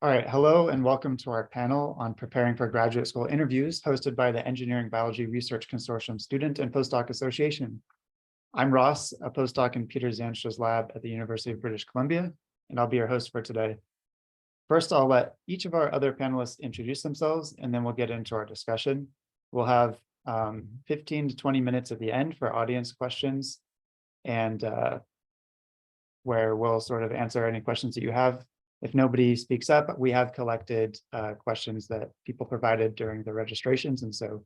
All right, hello and welcome to our panel on preparing for graduate school interviews hosted by the Engineering Biology Research Consortium Student and Postdoc Association. I'm Ross, a postdoc in Peter Zanstra's lab at the University of British Columbia, and I'll be your host for today. First, I'll let each of our other panelists introduce themselves, and then we'll get into our discussion. We'll have 15 to 20 minutes at the end for audience questions, and where we'll sort of answer any questions that you have. If nobody speaks up, we have collected questions that people provided during the registrations, and so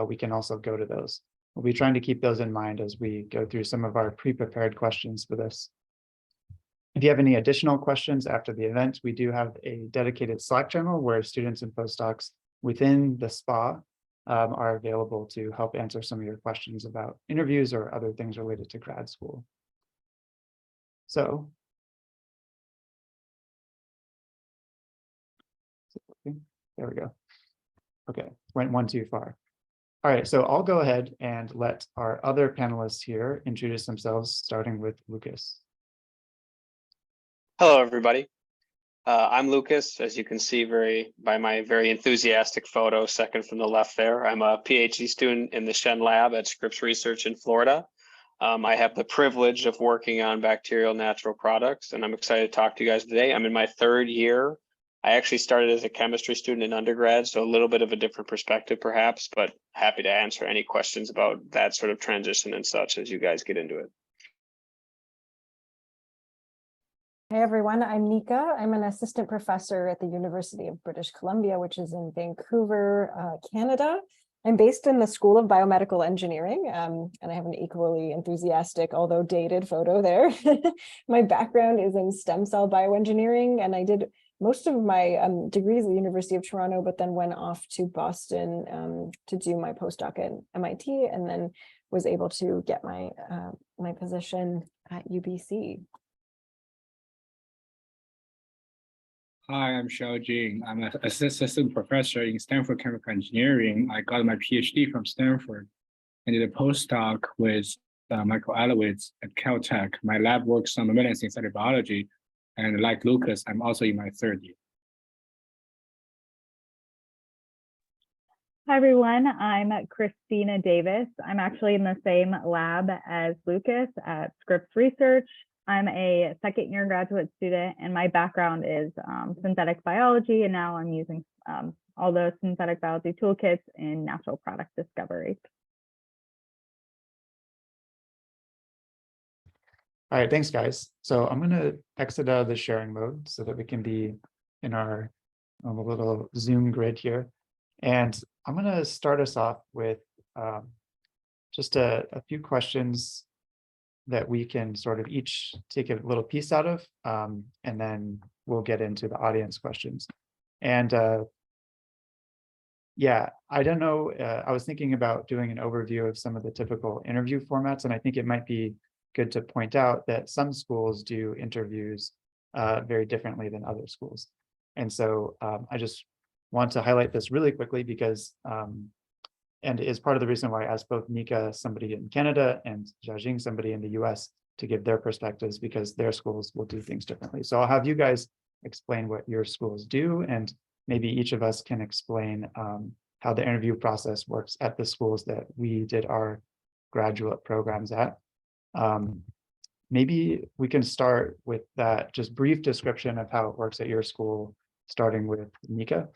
we can also go to those. We'll be trying to keep those in mind as we go through some of our pre-prepared questions for this. If you have any additional questions after the event, we do have a dedicated Slack channel where students and postdocs within the SPA are available to help answer some of your questions about interviews or other things related to grad school. So, there we go. Okay, went one too far. All right, so I'll go ahead and let our other panelists here introduce themselves, starting with Lucas. Hello, everybody. I'm Lucas, as you can see by my very enthusiastic photo, second from the left there. I'm a PhD student in the Shen Lab at Scripps Research in Florida. I have the privilege of working on bacterial natural products, and I'm excited to talk to you guys today. I'm in my third year. I actually started as a chemistry student in undergrad, so a little bit of a different perspective perhaps, but happy to answer any questions about that sort of transition and such as you guys get into it. Hey everyone, I'm Nika. I'm an assistant professor at the University of British Columbia, which is in Vancouver, Canada. I'm based in the School of Biomedical Engineering, and I have an equally enthusiastic, although dated photo there. My background is in stem cell bioengineering, and I did most of my degrees at the University of Toronto, but then went off to Boston to do my postdoc at MIT, and then was able to get my my position at UBC. Hi, I'm Xiao Jing. I'm an assistant professor in Stanford Chemical Engineering. I got my PhD from Stanford and did a postdoc with Michael Alowitz at Caltech. My lab works on mammalian synthetic biology, and like Lucas, I'm also in my third year. Hi, everyone. I'm Christina Davis. I'm actually in the same lab as Lucas at Scripps Research. I'm a second-year graduate student, and my background is synthetic biology, and now I'm using all those synthetic biology toolkits in natural product discovery. All right, thanks, guys. So I'm going to exit out of the sharing mode so that we can be in our little Zoom grid here. And I'm going to start us off with just a few questions that we can sort of each take a little piece out of, and then we'll get into the audience questions. And yeah, I don't know, I was thinking about doing an overview of some of the typical interview formats, and I think it might be good to point out that some schools do interviews very differently than other schools. And so I just want to highlight this really quickly because and is part of the reason why I asked both Nika, somebody in Canada, and Xiaojing, somebody in the US, to give their perspectives because their schools will do things differently. So I'll have you guys explain what your schools do, and maybe each of us can explain how the interview process works at the schools that we did our graduate programs at. Maybe we can start with that just brief description of how it works at your school, starting with Nika.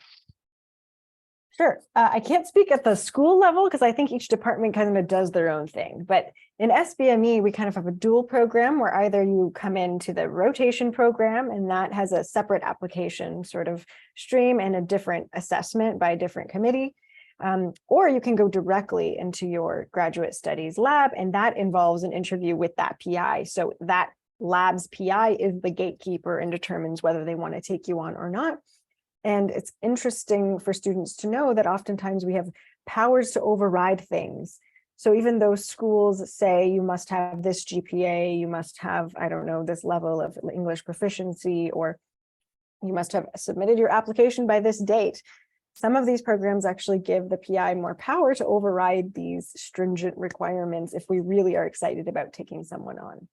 Sure. I can't speak at the school level because I think each department kind of does their own thing. But in SBME, we kind of have a dual program where either you come into the rotation program, and that has a separate application sort of stream and a different assessment by a different committee, or you can go directly into your graduate studies lab, and that involves an interview with that PI. So that lab's PI is the gatekeeper and determines whether they want to take you on or not. And it's interesting for students to know that oftentimes we have powers to override things. So even though schools say you must have this GPA, you must have, I don't know, this level of English proficiency, or you must have submitted your application by this date, some of these programs actually give the PI more power to override these stringent requirements if we really are excited about taking someone on.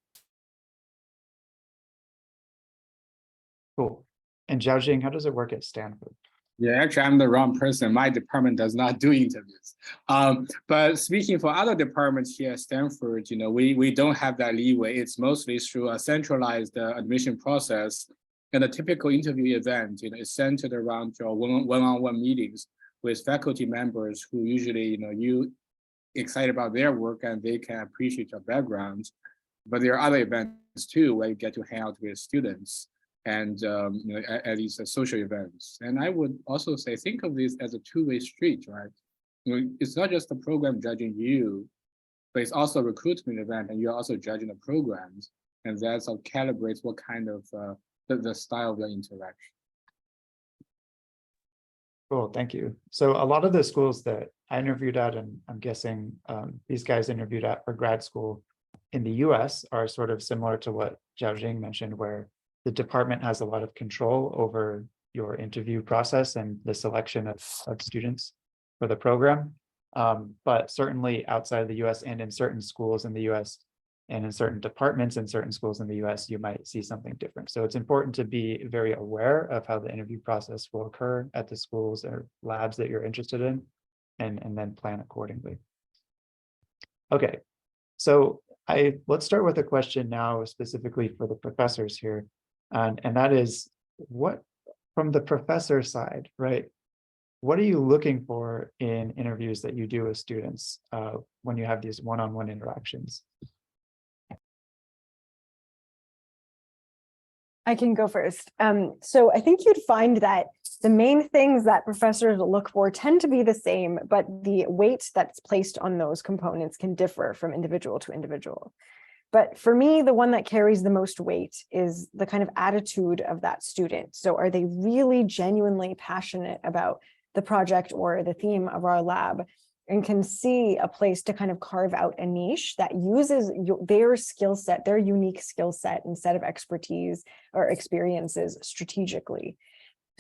Cool. And Zhaojing, how does it work at Stanford? Yeah, actually, I'm the wrong person. My department does not do interviews. But speaking for other departments here at Stanford, we don't have that leeway. It's mostly through a centralized admission process. And a typical interview event, is centered around your one-on-one meetings with faculty members who usually, you excited about their work and they can appreciate your background. But there are other events too where you get to hang out with students and at these social events. And I would also say, think of this as a two-way street, right? It's not just the program judging you, but it's also a recruitment event, and you're also judging the programs, and that sort of calibrates what kind of the style of your interaction. Cool, thank you. So a lot of the schools that I interviewed at, and I'm guessing these guys interviewed at for grad school in the US are sort of similar to what Zhaojing mentioned, where the department has a lot of control over your interview process and the selection of students for the program. But certainly outside of the US and in certain schools in the US and in certain departments in certain schools in the US, you might see something different. So it's important to be very aware of how the interview process will occur at the schools or labs that you're interested in, and then plan accordingly. Okay, so let's start with a question now specifically for the professors here. And that is, what, from the professor side, right? What are you looking for in interviews that you do with students when you have these one-on-one interactions? I can go first. So I think you'd find that the main things that professors look for tend to be the same, but the weight that's placed on those components can differ from individual to individual. But for me, the one that carries the most weight is the kind of attitude of that student. So are they really genuinely passionate about the project or the theme of our lab, and can see a place to kind of carve out a niche that uses their skill set, their unique skill set and set of expertise or experiences strategically.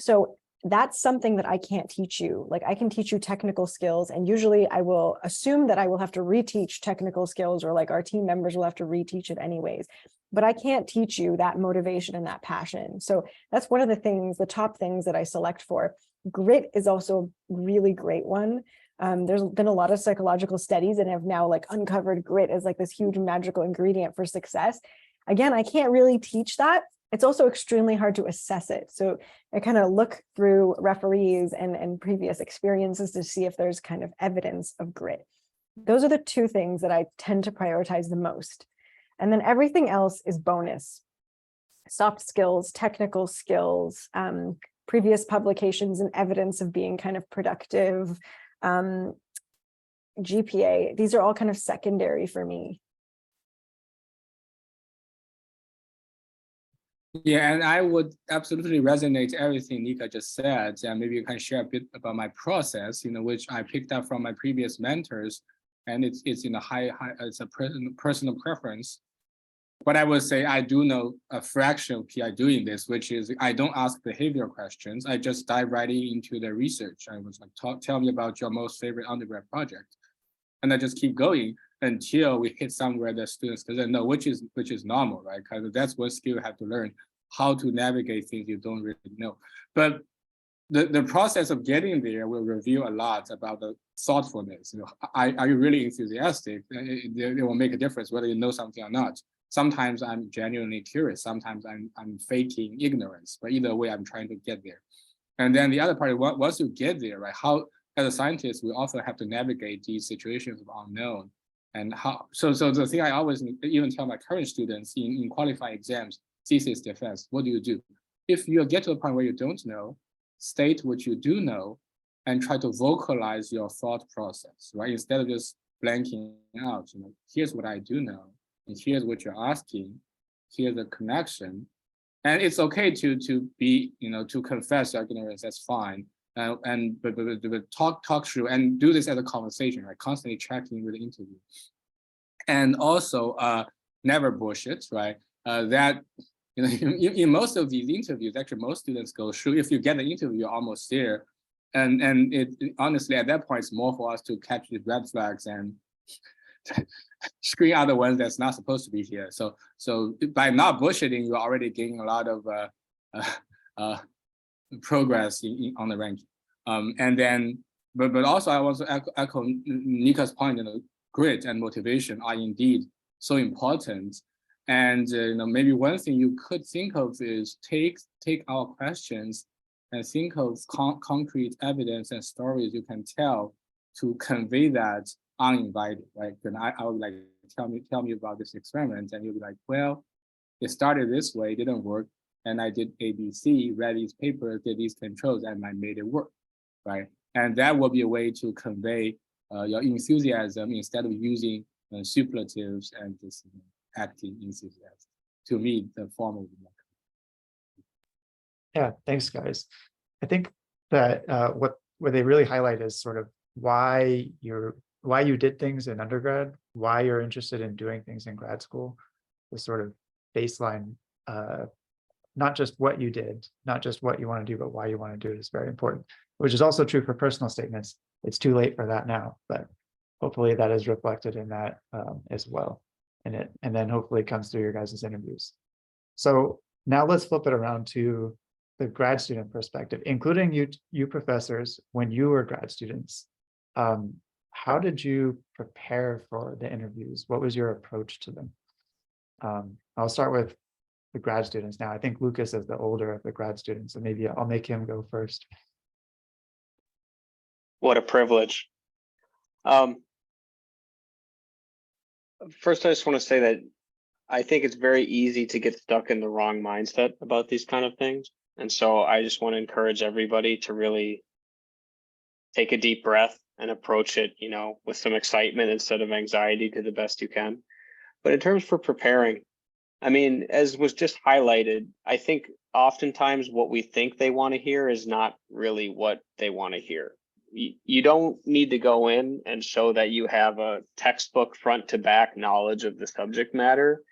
So that's something that I can't teach you. Like, I can teach you technical skills, and usually I will assume that I will have to reteach technical skills, or like our team members will have to reteach it anyways. But I can't teach you that motivation and that passion. So that's one of the things, the top things that I select for. Grit is also a really great one. There's been a lot of psychological studies and have now like uncovered grit as like this huge magical ingredient for success. Again, I can't really teach that. It's also extremely hard to assess it. So I kind of look through referees and previous experiences to see if there's kind of evidence of grit. Those are the two things that I tend to prioritize the most. And then everything else is bonus. Soft skills, technical skills, previous publications and evidence of being kind of productive, GPA, these are all kind of secondary for me. Yeah, and I would absolutely resonate everything Nika just said, and maybe you can share a bit about my process, which I picked up from my previous mentors, and it's in a it's a personal preference. But I would say I do know a fraction of PI doing this, which is I don't ask behavioral questions. I just dive right into the research. I was like, tell me about your most favorite undergrad project. And I just keep going until we hit somewhere that students doesn't know, which is normal, right? Because that's one skill you have to learn, how to navigate things you don't really know. But the process of getting there will reveal a lot about the thoughtfulness. Are you really enthusiastic? It will make a difference whether you know something or not. Sometimes I'm genuinely curious. Sometimes I'm faking ignorance. But either way, I'm trying to get there. And then the other part, once you get there, right? How, as a scientist, we often have to navigate these situations of unknown. And how? So the thing I always even tell my current students in qualifying exams, thesis defense, what do you do? If you get to a point where you don't know, state what you do know, and try to vocalize your thought process, right? Instead of just blanking out, here's what I do know. And here's what you're asking, here's the connection. And it's okay to be, to confess your ignorance, that's fine. But talk through and do this as a conversation, right? Constantly checking with the interview. And also never bullshit, right? That, in most of these interviews, actually most students go through, if you get an interview, you're almost there. And it honestly, at that point, it's more for us to catch the red flags and screen out the ones that's not supposed to be here. So by not bullshitting, you're already getting a lot of progress on the ranking. And then, but also I want to echo Nika's point, grit and motivation are indeed so important. And maybe one thing you could think of is take our questions and think of concrete evidence and stories you can tell to convey that uninvited, right? And I would like, tell me about this experiment, and you'll be like, well, it started this way, it didn't work, and I did ABC, read these papers, did these controls, and I made it work, right? And that will be a way to convey your enthusiasm instead of using superlatives and just acting enthusiasm. To me, the form of the Yeah, thanks, guys. I think that what they really highlight is sort of why you did things in undergrad, why you're interested in doing things in grad school, the sort of baseline, not just what you did, not just what you want to do, but why you want to do it is very important, which is also true for personal statements. It's too late for that now, but hopefully that is reflected in that as well. And then hopefully it comes through your guys' interviews. So now let's flip it around to the grad student perspective, including you professors, when you were grad students. How did you prepare for the interviews? What was your approach to them? I'll start with the grad students now. I think Lucas is the older of the grad students, so maybe I'll make him go first. What a privilege. First, I just want to say that I think it's very easy to get stuck in the wrong mindset about these kind of things. And so I just want to encourage everybody to really take a deep breath and approach it, with some excitement instead of anxiety to the best you can. But in terms for preparing, I mean, as was just highlighted, I think oftentimes what we think they want to hear is not really what they want to hear. You don't need to go in and show that you have a textbook front to back knowledge of the subject matter.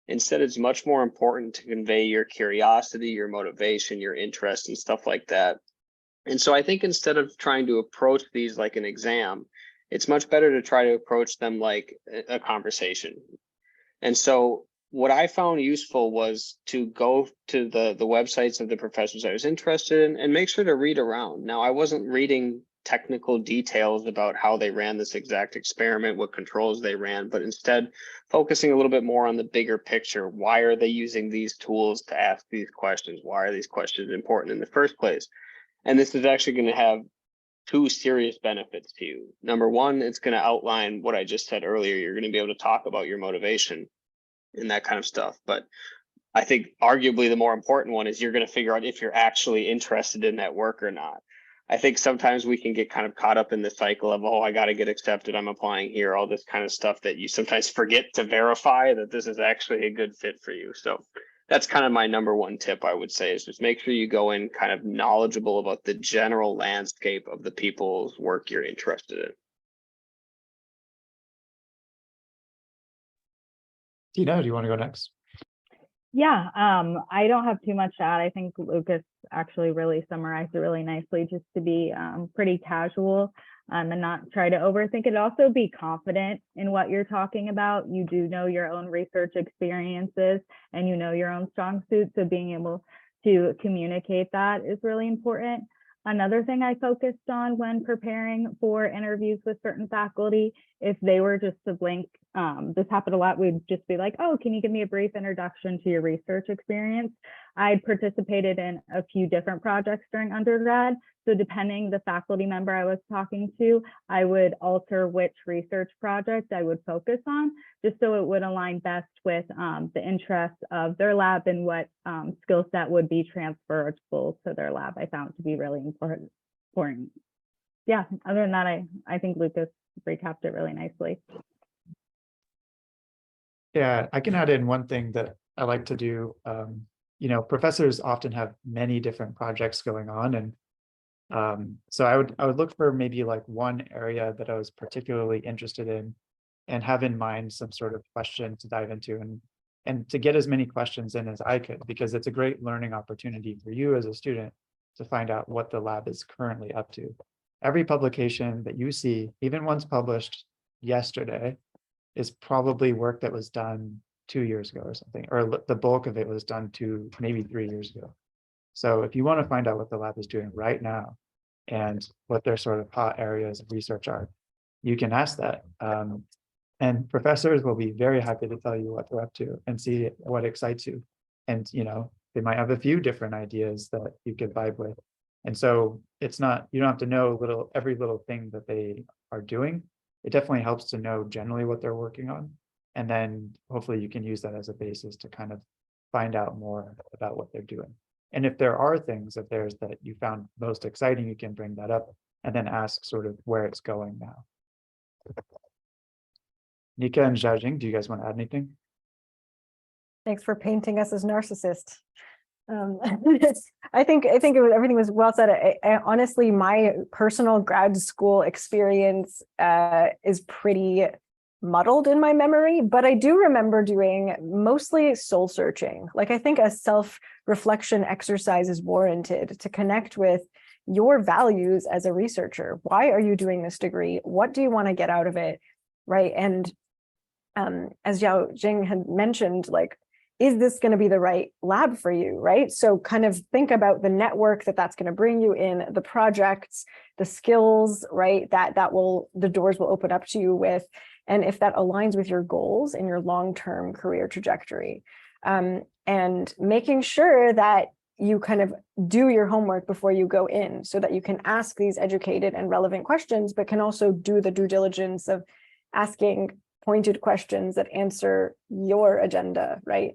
Instead, it's much more important to convey your curiosity, your motivation, your interest, and stuff like that. And so I think instead of trying to approach these like an exam, it's much better to try to approach them like a conversation. And so what I found useful was to go to the websites of the professors I was interested in and make sure to read around. Now, I wasn't reading technical details about how they ran this exact experiment, what controls they ran, but instead focusing a little bit more on the bigger picture. Why are they using these tools to ask these questions? Why are these questions important in the first place? And this is actually going to have two serious benefits to you. Number one, it's going to outline what I just said earlier. You're going to be able to talk about your motivation and that kind of stuff. But I think arguably the more important one is you're going to figure out if you're actually interested in that work or not. I think sometimes we can get kind of caught up in the cycle of, oh, I got to get accepted, I'm applying here, all this kind of stuff that you sometimes forget to verify that this is actually a good fit for you. So that's kind of my number one tip, I would say, is just make sure you go in kind of knowledgeable about the general landscape of the people's work you're interested in. Tina, do you want to go next? Yeah, I don't have too much to add. I think Lucas actually really summarized it really nicely, just to be pretty casual and not try to overthink it. Also be confident in what you're talking about. You do know your own research experiences and you know your own strong suits, so being able to communicate that is really important. Another thing I focused on when preparing for interviews with certain faculty, if they were just to blank, this happened a lot, we'd just be like, oh, can you give me a brief introduction to your research experience? I'd participated in a few different projects during undergrad. So depending the faculty member I was talking to, I would alter which research project I would focus on, just so it would align best with the interests of their lab and what skill set would be transferable to their lab. I found to be really important. Yeah, other than that, I think Lucas recapped it really nicely. Yeah, I can add in one thing that I like to do. Professors often have many different projects going on, and so I would look for maybe like one area that I was particularly interested in, and have in mind some sort of question to dive into, and to get as many questions in as I could, because it's a great learning opportunity for you as a student to find out what the lab is currently up to. Every publication that you see, even ones published yesterday, is probably work that was done 2 years ago or something, or the bulk of it was done maybe 3 years ago. So if you want to find out what the lab is doing right now and what their sort of hot areas of research are, you can ask that. And professors will be very happy to tell you what they're up to and see what excites you. And, they might have a few different ideas that you could vibe with. And so it's not, you don't have to know every little thing that they are doing. It definitely helps to know generally what they're working on. And then hopefully you can use that as a basis to kind of find out more about what they're doing. And if there are things of theirs that you found most exciting, you can bring that up and then ask sort of where it's going now. Nika and Xiaojing, do you guys want to add anything? Thanks for painting us as narcissists. I think everything was well said. Honestly, my personal grad school experience is pretty muddled in my memory, but I do remember doing mostly soul searching. Like, I think a self-reflection exercise is warranted to connect with your values as a researcher. Why are you doing this degree? What do you want to get out of it? Right. And as Xiaojing had mentioned, like, is this going to be the right lab for you, right? So kind of think about the network that's going to bring you in, the projects, the skills, right? The doors will open up to you with, and if that aligns with your goals and your long-term career trajectory, and making sure that you kind of do your homework before you go in so that you can ask these educated and relevant questions, but can also do the due diligence of asking pointed questions that answer your agenda, right?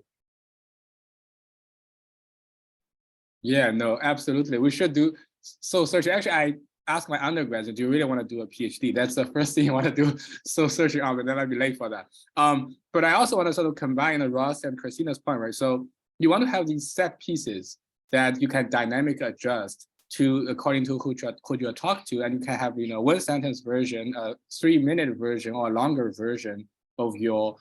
Yeah, no, absolutely. We should do soul searching. Actually, I asked my undergraduate, do you really want to do a PhD? That's the first thing you want to do, soul searching on, but then I'd be late for that. But I also want to sort of combine Ross and Christina's point, right? So you want to have these set pieces that you can dynamically adjust to according to who you're talking to, and you can have, one sentence version, a 3-minute version, or a longer version of your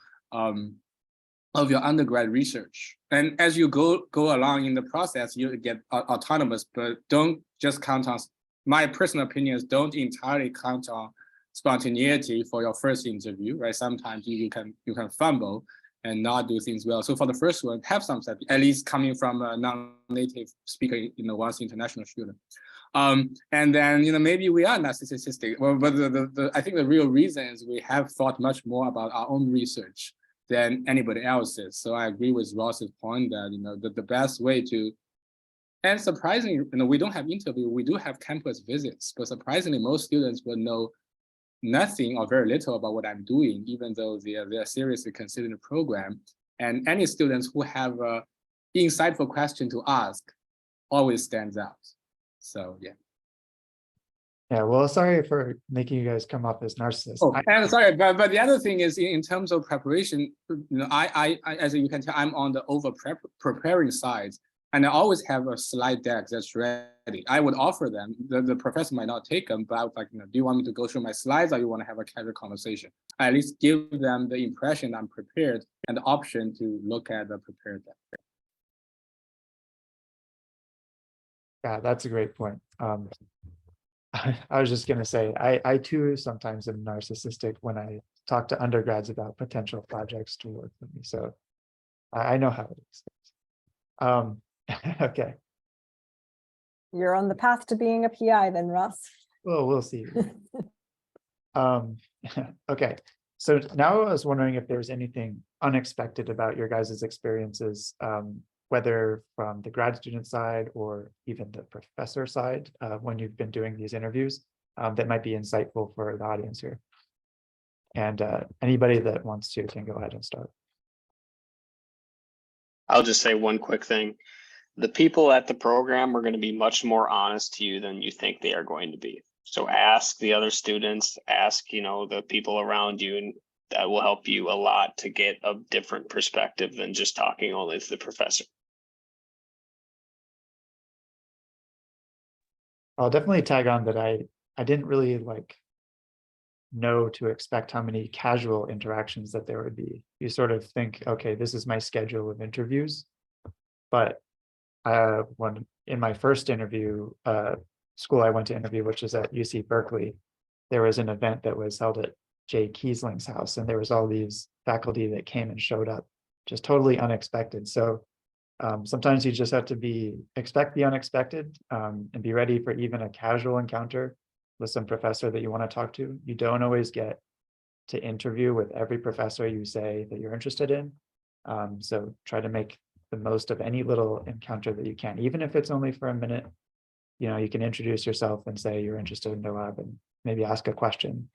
undergrad research. And as you go along in the process, you get autonomous, but don't just count on, my personal opinion is, don't entirely count on spontaneity for your first interview, right? Sometimes you can fumble and not do things well. So for the first one, have some set, at least coming from a non-native speaker, once international student. And then, maybe we are narcissistic. Well, but I think the real reason is we have thought much more about our own research than anybody else's. So I agree with Ross's point that, the best way to, and surprisingly, we don't have interview, we do have campus visits, but surprisingly, most students will know nothing or very little about what I'm doing, even though they are seriously considering the program. And any students who have an insightful question to ask always stands out. So, yeah. Yeah, well, sorry for making you guys come off as narcissists. Oh, and sorry, but the other thing is, in terms of preparation, I as you can tell, I'm on the preparing side, and I always have a slide deck that's ready. I would offer them. The professor might not take them, but I would like, do you want me to go through my slides, or you want to have a casual conversation? I at least give them the impression I'm prepared and the option to look at the prepared deck. Yeah, that's a great point. I was just going to say, I too sometimes am narcissistic when I talk to undergrads about potential projects to work with me. So I know how it is. Okay. You're on the path to being a PI then, Ross. Well, we'll see. Okay. So now I was wondering if there's anything unexpected about your guys' experiences, whether from the grad student side or even the professor side, when you've been doing these interviews, that might be insightful for the audience here. And anybody that wants to can go ahead and start. I'll just say one quick thing. The people at the program are going to be much more honest to you than you think they are going to be. So ask the other students, ask, the people around you, and that will help you a lot to get a different perspective than just talking only to the professor. I'll definitely tag on that I didn't really know to expect how many casual interactions that there would be. You sort of think, okay, this is my schedule of interviews. But when in my first interview, school I went to interview, which is at UC Berkeley, there was an event that was held at Jay Kiesling's house, and there was all these faculty that came and showed up, just totally unexpected. So Sometimes you just have to expect the unexpected, and be ready for even a casual encounter with some professor that you want to talk to. You don't always get to interview with every professor you say that you're interested in. So try to make the most of any little encounter that you can, even if it's only for a minute. You can introduce yourself and say you're interested in the lab and maybe ask a question.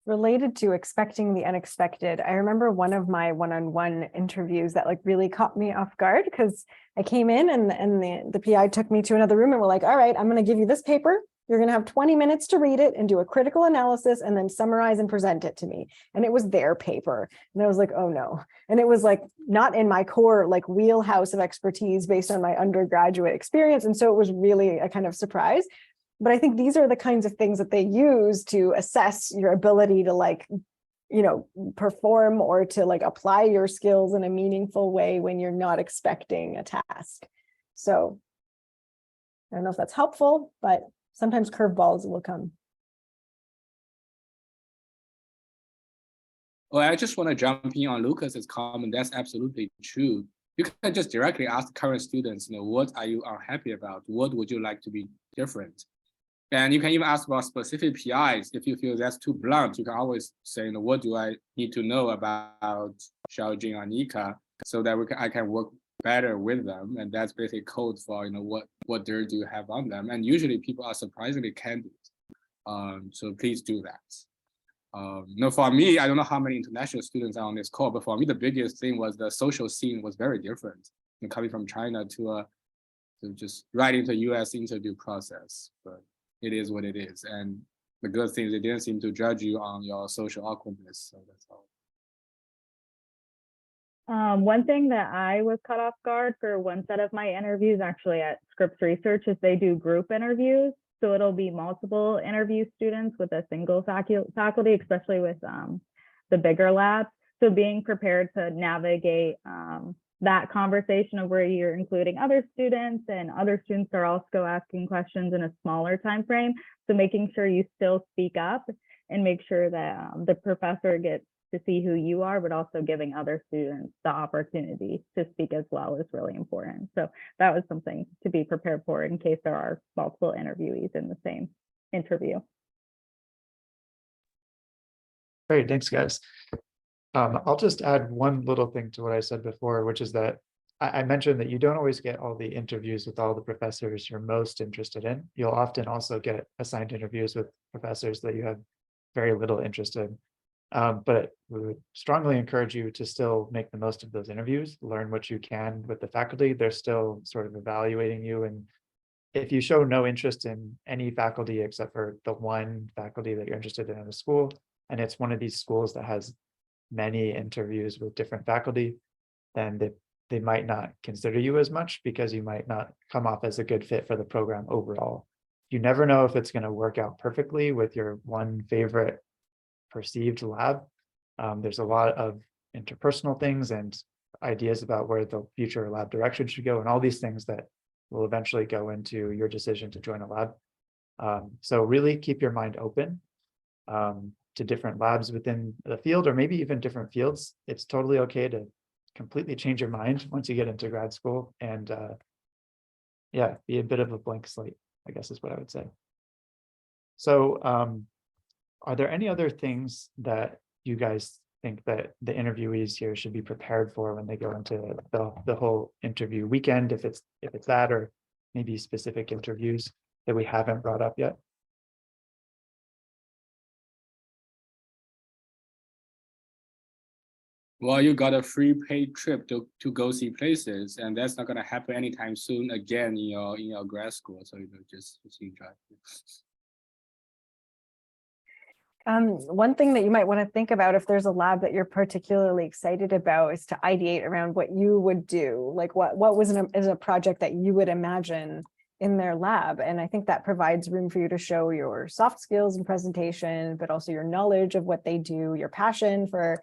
Related to expecting the unexpected, I remember one of my one-on-one interviews that like really caught me off guard, because I came in and the PI took me to another room and we're like, all right, I'm going to give you this paper. You're going to have 20 minutes to read it and do a critical analysis and then summarize and present it to me. And it was their paper. And I was like, oh no. And it was like not in my core like wheelhouse of expertise based on my undergraduate experience. And so it was really a kind of surprise. But I think these are the kinds of things that they use to assess your ability to like, perform or to like apply your skills in a meaningful way when you're not expecting a task. So I don't know if that's helpful, but sometimes curveballs will come. Well, I just want to jump in on Lucas's comment. That's absolutely true. You can just directly ask current students, what are you unhappy about? What would you like to be different? And you can even ask about specific PIs. If you feel that's too blunt, you can always say, what do I need to know about Xiaojing or Nika so that I can work better with them? And that's basically code for, what dirt do you have on them? And usually people are surprisingly candid. So please do that. For me, I don't know how many international students are on this call, but for me, the biggest thing was the social scene was very different. Coming from China to just right into US interview process. But it is what it is. And the good thing is they didn't seem to judge you on your social awkwardness. So that's all. One thing that I was caught off guard for one set of my interviews actually at Scripps Research is they do group interviews. So it'll be multiple interview students with a single faculty, especially with the bigger labs. So being prepared to navigate that conversation of where you're including other students and other students are also asking questions in a smaller time frame. So making sure you still speak up and make sure that the professor gets to see who you are, but also giving other students the opportunity to speak as well is really important. So that was something to be prepared for in case there are multiple interviewees in the same interview. Great, thanks guys. I'll just add one little thing to what I said before, which is that I mentioned that you don't always get all the interviews with all the professors you're most interested in. You'll often also get assigned interviews with professors that you have very little interest in. But we would strongly encourage you to still make the most of those interviews, learn what you can with the faculty. They're still sort of evaluating you. And if you show no interest in any faculty except for the one faculty that you're interested in a school, and it's one of these schools that has many interviews with different faculty, then they might not consider you as much because you might not come off as a good fit for the program overall. You never know if it's going to work out perfectly with your one favorite perceived lab. There's a lot of interpersonal things and ideas about where the future lab direction should go, and all these things that will eventually go into your decision to join a lab. So really keep your mind open to different labs within the field, or maybe even different fields. It's totally okay to completely change your mind once you get into grad school, and yeah, be a bit of a blank slate, I guess is what I would say. So are there any other things that you guys think that the interviewees here should be prepared for when they go into the whole interview weekend, if it's that, or maybe specific interviews that we haven't brought up yet? Well, you got a free paid trip to go see places, and that's not going to happen anytime soon again in your grad school. So just enjoy. One thing that you might want to think about if there's a lab that you're particularly excited about is to ideate around what you would do, like what is a project that you would imagine in their lab. And I think that provides room for you to show your soft skills and presentation, but also your knowledge of what they do, your passion for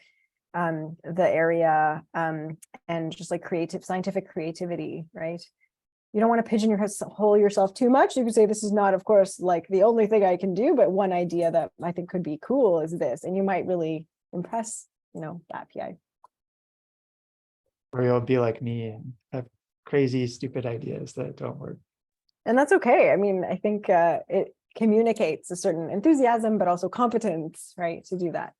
the area, and just like scientific creativity, right? You don't want to pigeonhole yourself too much. You can say, this is not, of course, like the only thing I can do, but one idea that I think could be cool is this, and you might really impress, that PI. Or you'll be like me and have crazy, stupid ideas that don't work. And that's okay. I mean, I think it communicates a certain enthusiasm, but also competence, right, to do that.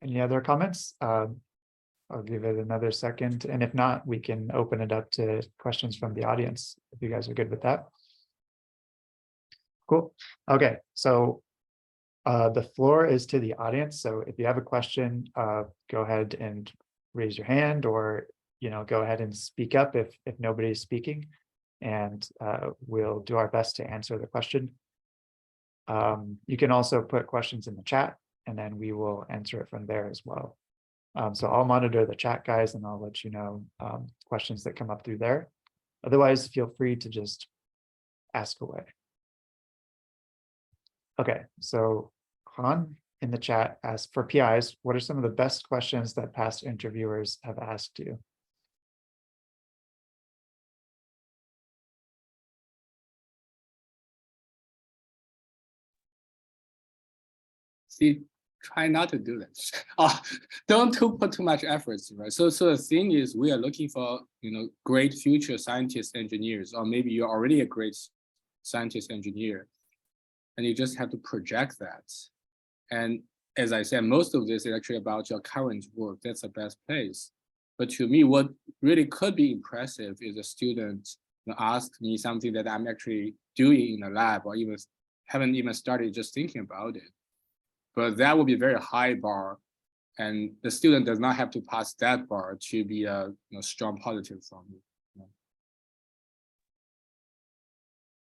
Any other comments? I'll give it another second, and if not, we can open it up to questions from the audience, if you guys are good with that. Cool. Okay, so the floor is to the audience. So if you have a question, go ahead and raise your hand, or go ahead and speak up if nobody's speaking, and we'll do our best to answer the question. You can also put questions in the chat, and then we will answer it from there as well. So I'll monitor the chat, guys, and I'll let you know questions that come up through there. Otherwise, feel free to just ask away. Okay, so Han in the chat asked, for PIs, what are some of the best questions that past interviewers have asked you? See, try not to do that. Don't put too much efforts, right? So the thing is, we are looking for great future scientists, engineers, or maybe you're already a great scientist, engineer, and you just have to project that. And as I said, most of this is actually about your current work. That's the best place. But to me, what really could be impressive is a student ask me something that I'm actually doing in the lab, or even haven't even started just thinking about it. But that would be a very high bar, and the student does not have to pass that bar to be a strong positive from me.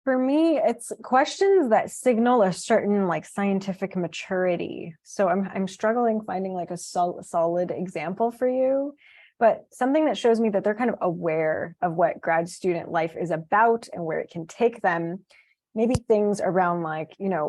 For me, it's questions that signal a certain scientific maturity. So I'm struggling finding a solid example for you, but something that shows me that they're kind of aware of what grad student life is about and where it can take them. Maybe things around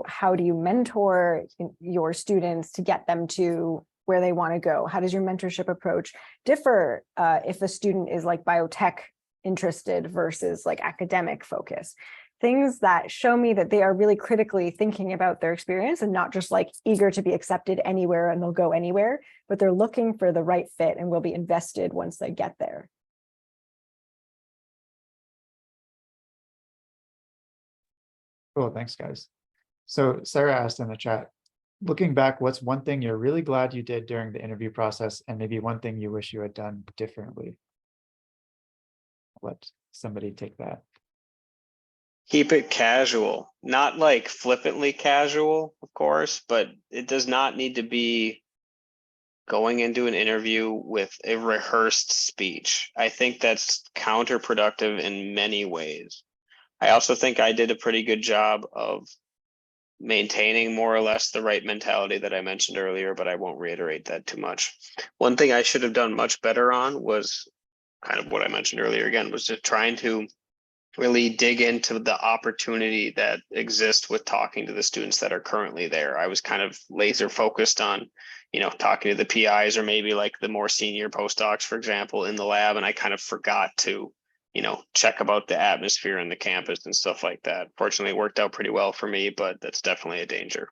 how do you mentor your students to get them to where they want to go? How does your mentorship approach differ if a student is biotech interested versus academic focus? Things that show me that they are really critically thinking about their experience and not just eager to be accepted anywhere and they'll go anywhere, but they're looking for the right fit and will be invested once they get there. Cool, thanks, guys. So Sarah asked in the chat, looking back, what's one thing you're really glad you did during the interview process, and maybe one thing you wish you had done differently? Let somebody take that. Keep it casual, not flippantly casual, of course, but it does not need to be going into an interview with a rehearsed speech. I think that's counterproductive in many ways. I also think I did a pretty good job of maintaining more or less the right mentality that I mentioned earlier, but I won't reiterate that too much. One thing I should have done much better on was kind of what I mentioned earlier again, was just trying to really dig into the opportunity that exists with talking to the students that are currently there. I was kind of laser focused on, talking to the PIs or maybe the more senior postdocs, for example, in the lab. And I kind of forgot to, check about the atmosphere and the campus and stuff like that. Fortunately, it worked out pretty well for me, but that's definitely a danger.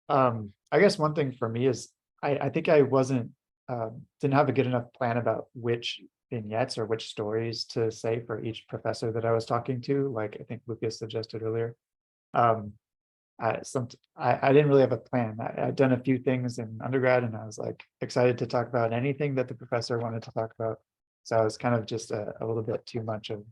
I guess one thing for me is I think I didn't have a good enough plan about which vignettes or which stories to say for each professor that I was talking to, I think Lucas suggested earlier. I didn't really have a plan. I'd done a few things in undergrad, and I was excited to talk about anything that the professor wanted to talk about. So I was kind of just a little bit too much of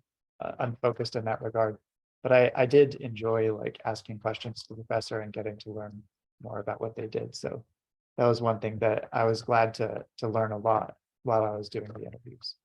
unfocused in that regard. But I did enjoy asking questions to the professor and getting to learn more about what they did. So that was one thing that I was glad to learn a lot while I was doing the interviews.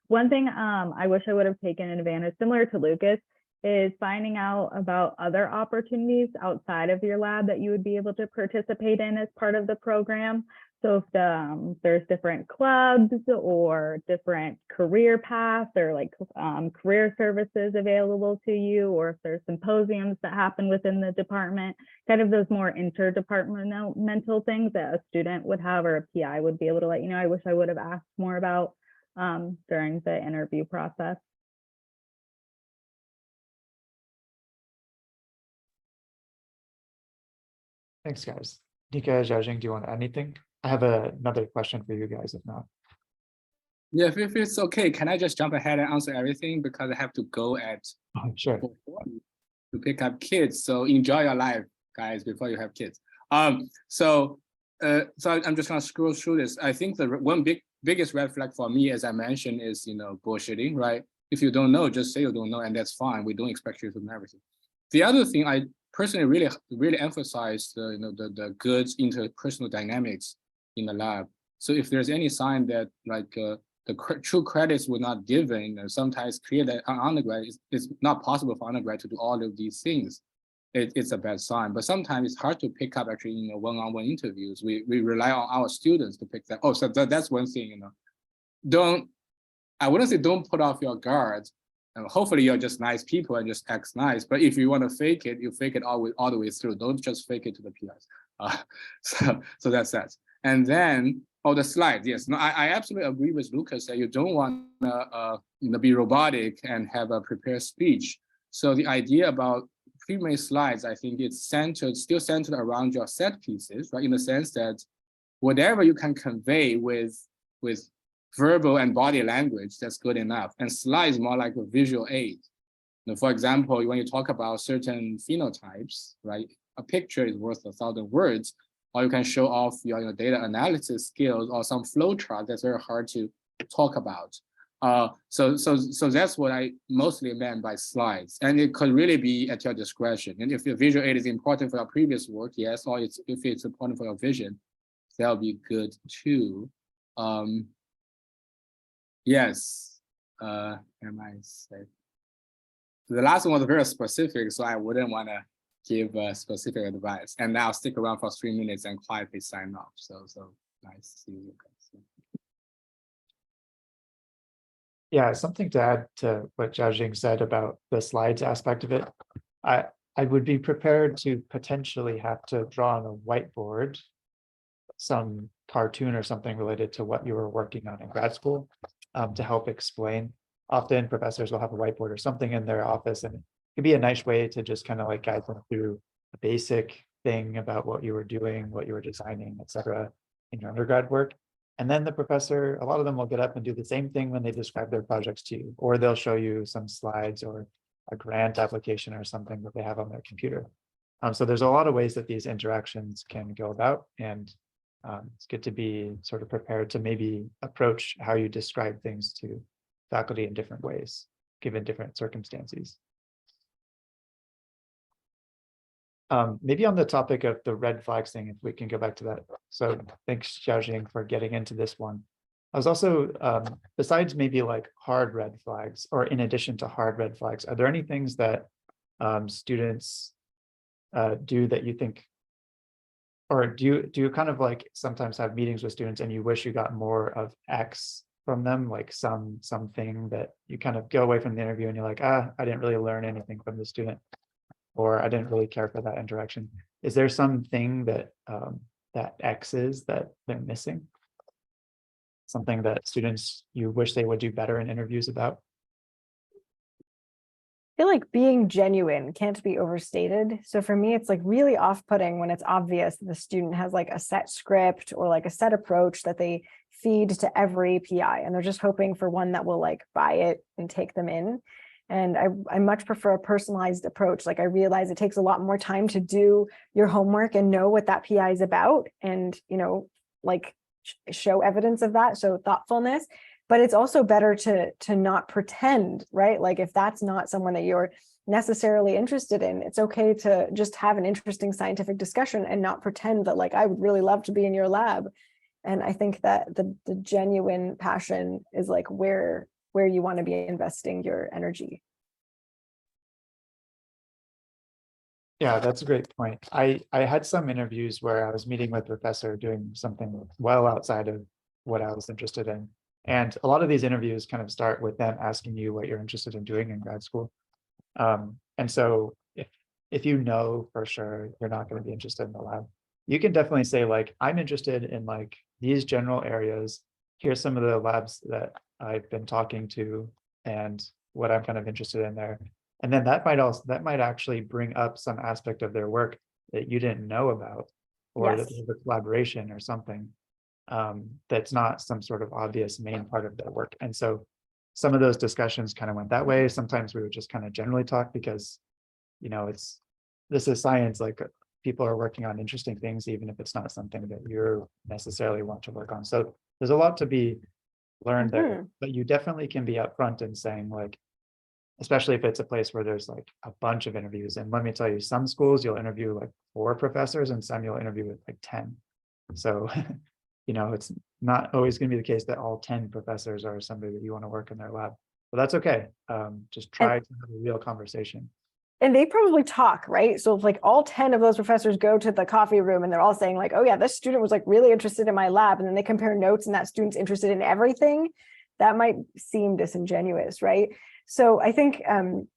One thing I wish I would have taken advantage, similar to Lucas, is finding out about other opportunities outside of your lab that you would be able to participate in as part of the program. So if there's different clubs or different career paths or like career services available to you, or if there's symposiums that happen within the department, kind of those more interdepartmental things that a student would have or a PI would be able to let you know. I wish I would have asked more about during the interview process. Thanks, guys. Nika, Xiaojing, do you want to add anything? I have another question for you guys, if not. Yeah, if it's okay, can I just jump ahead and answer everything because I have to go at Sure. 4:40 to pick up kids. So enjoy your life, guys, before you have kids. So I'm just gonna scroll through this. I think the one biggest red flag for me, as I mentioned, is bullshitting, right? If you don't know, just say you don't know, and that's fine. We don't expect you to know everything. The other thing I personally really emphasize the good interpersonal dynamics in the lab. So if there's any sign that the true credits were not given, sometimes clear that undergrad it's not possible for undergrad to do all of these things. It's a bad sign. But sometimes it's hard to pick up actually one-on-one interviews. We rely on our students to pick that. Oh, so that's one thing. I wouldn't say don't put off your guard. Hopefully you're just nice people and just act nice. But if you want to fake it, you fake it all the way through. Don't just fake it to the PIs. So that's that. And then the slides. Yes, no, I absolutely agree with Lucas that you don't want to be robotic and have a prepared speech. So the idea about pre-made slides, I think it's still centered around your set pieces, right? In the sense that whatever you can convey with verbal and body language, that's good enough. And slides more like a visual aid. For example, when you talk about certain phenotypes, right? A picture is worth 1,000 words, or you can show off your data analysis skills or some flow chart that's very hard to talk about. So that's what I mostly meant by slides. And it could really be at your discretion. And if your visual aid is important for your previous work, yes, or if it's important for your vision, that'll be good too. Yes, am I safe? The last one was very specific, so I wouldn't want to give specific advice. And now stick around for 3 minutes and quietly sign off. So nice to see you guys. Yeah, something to add to what Xiaojing said about the slides aspect of it. I would be prepared to potentially have to draw on a whiteboard some cartoon or something related to what you were working on in grad school to help explain. Often professors will have a whiteboard or something in their office, and it could be a nice way to just kind of like guide them through a basic thing about what you were doing, what you were designing, etc. in your undergrad work. And then the professor, a lot of them will get up and do the same thing when they describe their projects to you, or they'll show you some slides or a grant application or something that they have on their computer. So there's a lot of ways that these interactions can go about, and it's good to be sort of prepared to maybe approach how you describe things to faculty in different ways, given different circumstances. Maybe on the topic of the red flags thing, if we can go back to that. So thanks, Xiaojing, for getting into this one. I was also, besides maybe like hard red flags, or in addition to hard red flags, are there any things that students do that you think, or do you kind of like sometimes have meetings with students and you wish you got more of X from them, like something that you kind of go away from the interview and you're like, I didn't really learn anything from the student, or I didn't really care for that interaction. Is there something that that X is that they're missing? Something that students, you wish they would do better in interviews about? I feel like being genuine can't be overstated. So for me, it's like really off-putting when it's obvious that the student has like a set script or like a set approach that they feed to every PI, and they're just hoping for one that will like buy it and take them in. And I much prefer a personalized approach. Like I realize it takes a lot more time to do your homework and know what that PI is about, and like show evidence of that, show thoughtfulness. But it's also better to not pretend, right? Like if that's not someone that you're necessarily interested in, it's okay to just have an interesting scientific discussion and not pretend that like I would really love to be in your lab. And I think that the genuine passion is like where you want to be investing your energy. Yeah, that's a great point. I had some interviews where I was meeting with a professor doing something well outside of what I was interested in. And a lot of these interviews kind of start with them asking you what you're interested in doing in grad school. And so if you know for sure you're not going to be interested in the lab, you can definitely say like, I'm interested in like these general areas. Here's some of the labs that I've been talking to and what I'm kind of interested in there. And then that might actually bring up some aspect of their work that you didn't know about, or that Yes. there's a collaboration or something that's not some sort of obvious main part of their work. And so some of those discussions kind of went that way. Sometimes we would just kind of generally talk because, you know, this is science, like people are working on interesting things, even if it's not something that you necessarily want to work on. So there's a lot to be learned there, but you definitely can be upfront in saying like, especially if it's a place where there's like a bunch of interviews. And let me tell you, some schools you'll interview like 4 professors and some you'll interview with like 10. So, you know, it's not always going to be the case that all 10 professors are somebody that you want to work in their lab, but that's okay. Just try to have a real conversation. And they probably talk, right? So if like all 10 of those professors go to the coffee room and they're all saying like, oh yeah, this student was like really interested in my lab, and then they compare notes and that student's interested in everything, that might seem disingenuous, right? So I think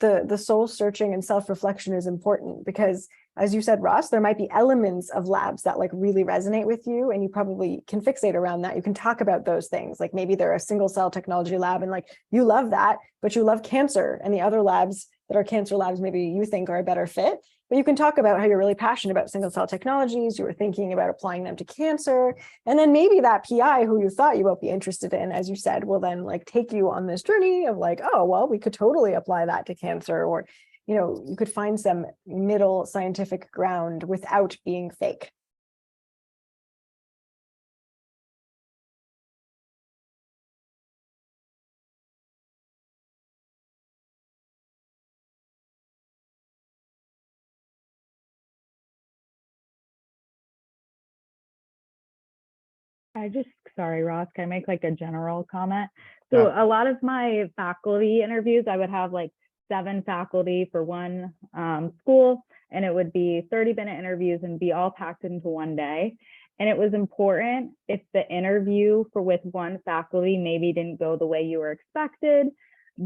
the soul searching and self-reflection is important because, as you said, Ross, there might be elements of labs that like really resonate with you, and you probably can fixate around that. You can talk about those things. Like maybe they're a single cell technology lab and like you love that, but you love cancer, and the other labs that are cancer labs maybe you think are a better fit. But you can talk about how you're really passionate about single cell technologies. You were thinking about applying them to cancer. And then maybe that PI who you thought you won't be interested in, as you said, will then like take you on this journey of like, oh, well, we could totally apply that to cancer. Or, you know, you could find some middle scientific ground without being fake. Sorry, Ross, can I make like a general comment? So a lot of my faculty interviews, I would have like 7 faculty for one school, and it would be 30-minute interviews and be all packed into one day. And it was important if the interview with one faculty maybe didn't go the way you were expected,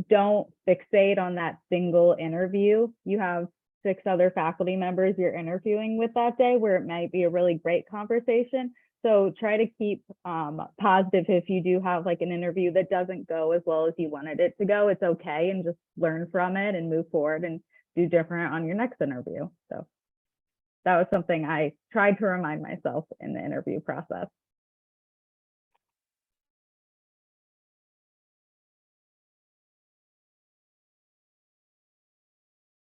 don't fixate on that single interview. You have 6 other faculty members you're interviewing with that day where it might be a really great conversation. So try to keep positive if you do have like an interview that doesn't go as well as you wanted it to go. It's okay, and just learn from it and move forward and do different on your next interview. So that was something I tried to remind myself in the interview process.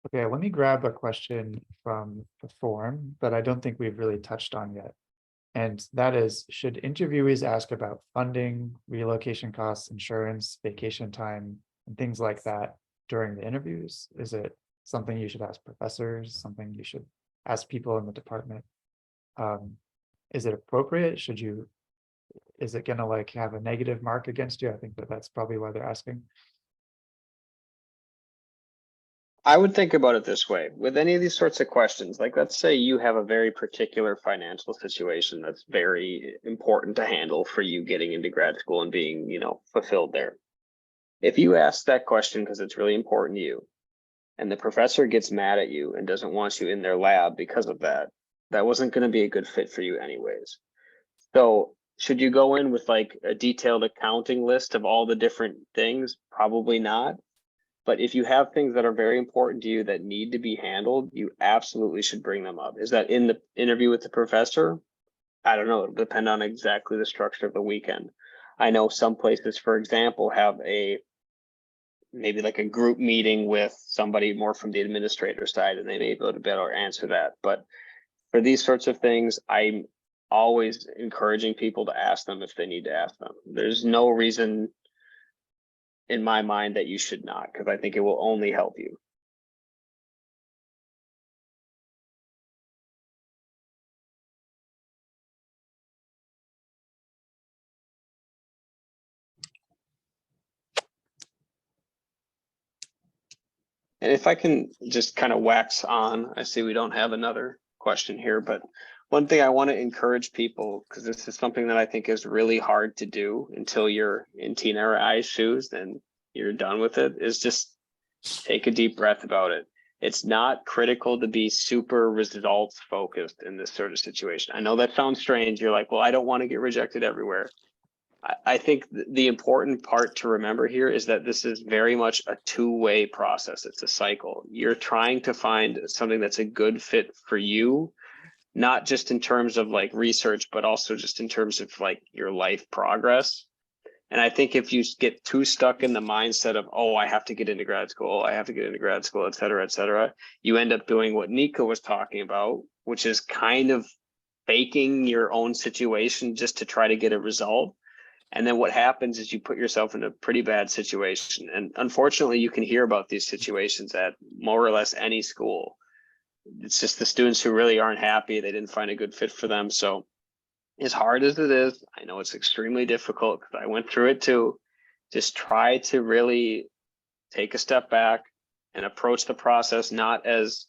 Okay, let me grab a question from the forum that I don't think we've really touched on yet. And that is, should interviewees ask about funding, relocation costs, insurance, vacation time, and things like that during the interviews? Is it something you should ask professors, something you should ask people in the department? Is it appropriate? Is it gonna like have a negative mark against you? I think that's probably why they're asking. I would think about it this way with any of these sorts of questions. Like, let's say you have a very particular financial situation that's very important to handle for you getting into grad school and being, you know, fulfilled there. If you ask that question because it's really important to you, and the professor gets mad at you and doesn't want you in their lab because of that, that wasn't going to be a good fit for you anyways. So should you go in with like a detailed accounting list of all the different things? Probably not. But if you have things that are very important to you that need to be handled, you absolutely should bring them up. Is that in the interview with the professor? I don't know. It'll depend on exactly the structure of the weekend. I know some places, for example, have maybe like a group meeting with somebody more from the administrator side, and they may be able to better answer that. But for these sorts of things, I'm always encouraging people to ask them if they need to ask them. There's no reason in my mind that you should not, because I think it will only help you. And if I can just kind of wax on, I see we don't have another question here, but one thing I want to encourage people, because this is something that I think is really hard to do until you're in teen era I's shoes, then you're done with it, is just take a deep breath about it. It's not critical to be super results focused in this sort of situation. I know that sounds strange. You're like, well, I don't want to get rejected everywhere. I think the important part to remember here is that this is very much a two-way process. It's a cycle. You're trying to find something that's a good fit for you, not just in terms of like research, but also just in terms of like your life progress. And I think if you get too stuck in the mindset of, oh, I have to get into grad school, I have to get into grad school, et cetera, you end up doing what Nika was talking about, which is kind of faking your own situation just to try to get a result. And then what happens is you put yourself in a pretty bad situation. And unfortunately, you can hear about these situations at more or less any school. It's just the students who really aren't happy. They didn't find a good fit for them. So as hard as it is, I know it's extremely difficult because I went through it too. Just try to really take a step back and approach the process not as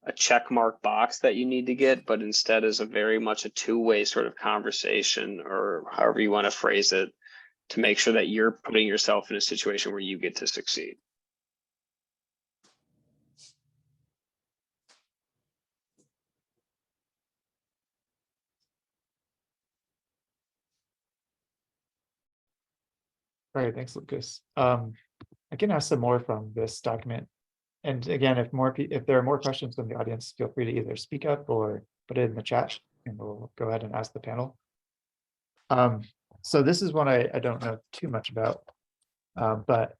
a check mark box that you need to get, but instead as a very much a two-way sort of conversation, or however you want to phrase it, to make sure that you're putting yourself in a situation where you get to succeed. Right, thanks, Lucas. I can ask some more from this document. And again, if there are more questions from the audience, feel free to either speak up or put it in the chat, and we'll go ahead and ask the panel. So this is one I don't know too much about, but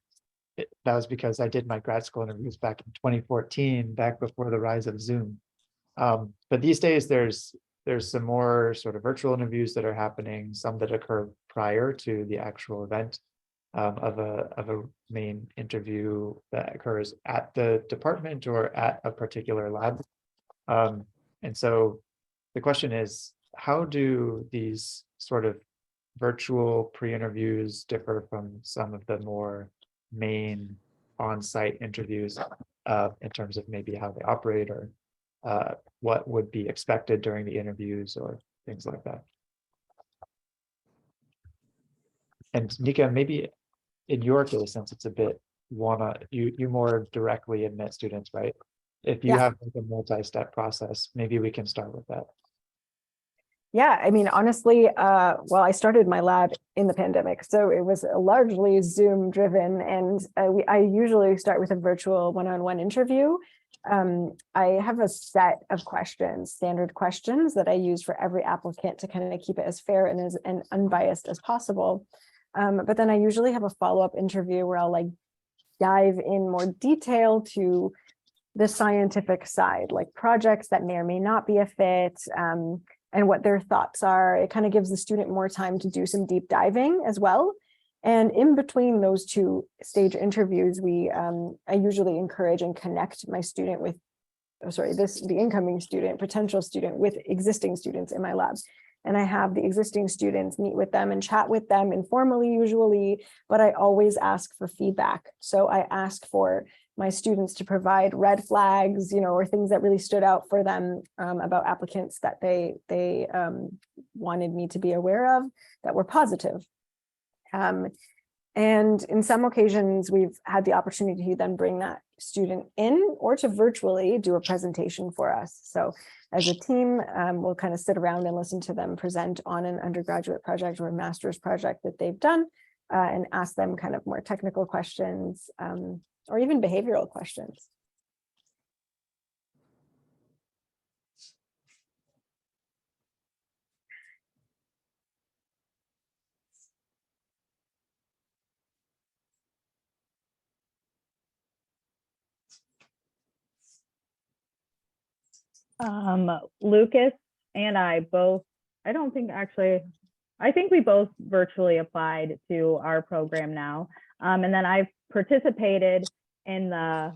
that was because I did my grad school interviews back in 2014, back before the rise of Zoom. But these days, there's some more sort of virtual interviews that are happening, some that occur prior to the actual event. Of a main interview that occurs at the department or at a particular lab. And so the question is, how do these sort of virtual pre-interviews differ from some of the more main on-site interviews in terms of maybe how they operate, or what would be expected during the interviews or things like that? And Nika, maybe in your case, since it's a bit you more directly admit students, right? If you have like a multi-step process, maybe we can start with that. Yeah, I mean, honestly, well, I started my lab in the pandemic, so it was largely Zoom driven, and I usually start with a virtual one-on-one interview. I have a set of questions, standard questions that I use for every applicant to kind of keep it as fair and as unbiased as possible. But then I usually have a follow-up interview where I'll like dive in more detail to the scientific side, like projects that may or may not be a fit, and what their thoughts are. It kind of gives the student more time to do some deep diving as well. And in between those two stage interviews, I usually encourage and connect my student with, the incoming student, potential student, with existing students in my lab. And I have the existing students meet with them and chat with them informally usually, but I always ask for feedback. So I ask for my students to provide red flags, or things that really stood out for them about applicants that they wanted me to be aware of that were positive. And in some occasions, we've had the opportunity to then bring that student in or to virtually do a presentation for us. So as a team, we'll kind of sit around and listen to them present on an undergraduate project or a master's project that they've done, and ask them kind of more technical questions, or even behavioral questions. Lucas and I both, I think we both virtually applied to our program now. And then I've participated in the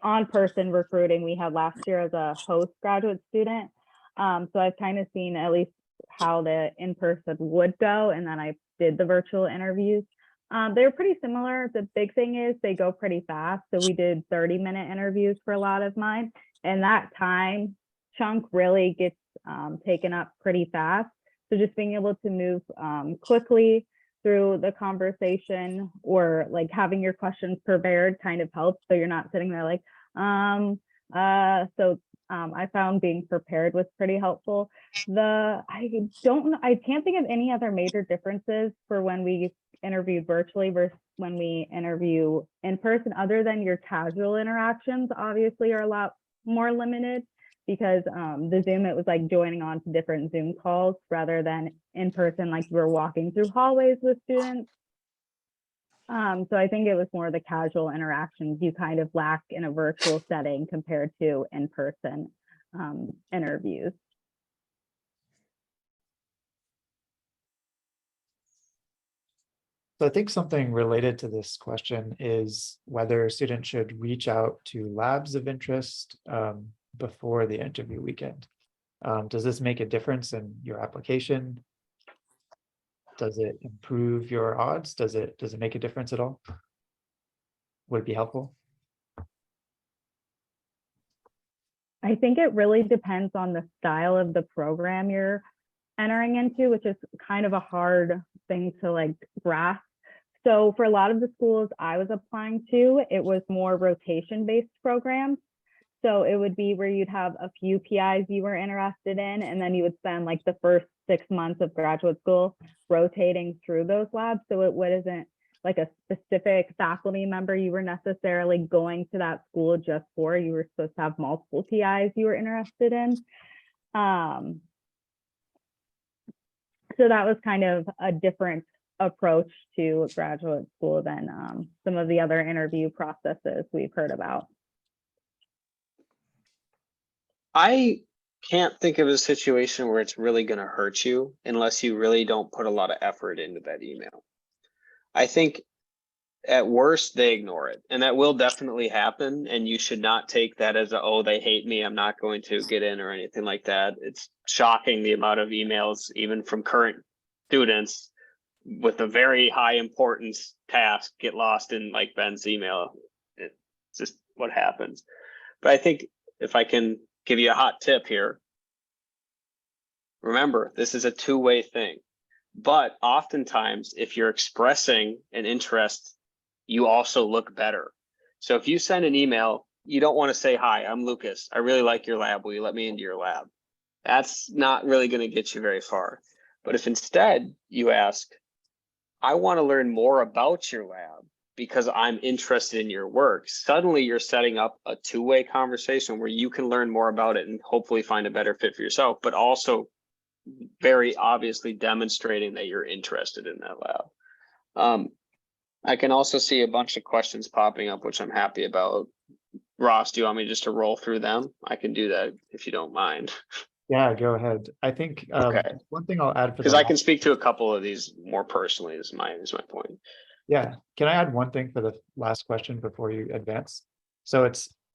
on-person recruiting we had last year as a postgraduate student. So I've kind of seen at least how the in-person would go, and then I did the virtual interviews. They're pretty similar. The big thing is they go pretty fast. So we did 30-minute interviews for a lot of mine, and that time chunk really gets taken up pretty fast. So just being able to move quickly through the conversation, or like having your questions prepared kind of helps. So you're not sitting there like, I found being prepared was pretty helpful. I can't think of any other major differences for when we interviewed virtually versus when we interview in person, other than your casual interactions obviously are a lot more limited, because the Zoom, it was like joining on to different Zoom calls rather than in person, like you were walking through hallways with students. So I think it was more the casual interactions you kind of lack in a virtual setting compared to in-person interviews. So I think something related to this question is whether students should reach out to labs of interest before the interview weekend. Does this make a difference in your application? Does it improve your odds? Does it make a difference at all? Would it be helpful? I think it really depends on the style of the program you're entering into, which is kind of a hard thing to like grasp. So for a lot of the schools I was applying to, it was more rotation-based programs. So it would be where you'd have a few PIs you were interested in, and then you would spend like the first 6 months of graduate school rotating through those labs. So it wasn't like a specific faculty member you were necessarily going to that school just for. You were supposed to have multiple PIs you were interested in. So that was kind of a different approach to graduate school than some of the other interview processes we've heard about. I can't think of a situation where it's really going to hurt you unless you really don't put a lot of effort into that email. I think at worst they ignore it, and that will definitely happen. And you should not take that as oh, they hate me, I'm not going to get in or anything like that. It's shocking the amount of emails, even from current students with a very high importance task, get lost in like Ben's email. It's just what happens. But I think if I can give you a hot tip here, remember, this is a two-way thing. But oftentimes, if you're expressing an interest, you also look better. So if you send an email, you don't want to say, hi, I'm Lucas. I really like your lab. Will you let me into your lab? That's not really going to get you very far. But if instead you ask, I want to learn more about your lab because I'm interested in your work, suddenly you're setting up a two-way conversation where you can learn more about it and hopefully find a better fit for yourself, but also very obviously demonstrating that you're interested in that lab. I can also see a bunch of questions popping up, which I'm happy about. Ross, do you want me just to roll through them? I can do that if you don't mind. Yeah, go ahead. I think Okay. one thing I'll add for because I can speak to a couple of these more personally is my point. Yeah, can I add one thing for the last question before you advance? So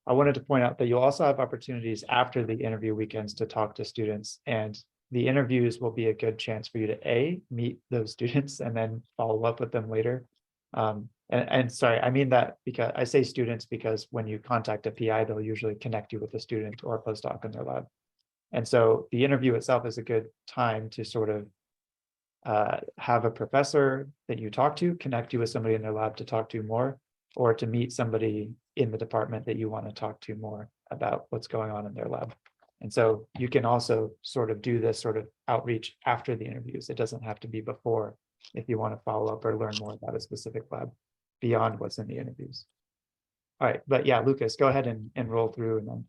I wanted to point out that you'll also have opportunities after the interview weekends to talk to students, and the interviews will be a good chance for you to meet those students and then follow up with them later. And sorry, I mean that because I say students because when you contact a PI, they'll usually connect you with a student or a postdoc in their lab. And so the interview itself is a good time to sort of have a professor that you talk to connect you with somebody in their lab to talk to more, or to meet somebody in the department that you want to talk to more about what's going on in their lab. And so you can also sort of do this sort of outreach after the interviews. It doesn't have to be before if you want to follow up or learn more about a specific lab beyond what's in the interviews. All right, but yeah, Lucas, go ahead and roll through and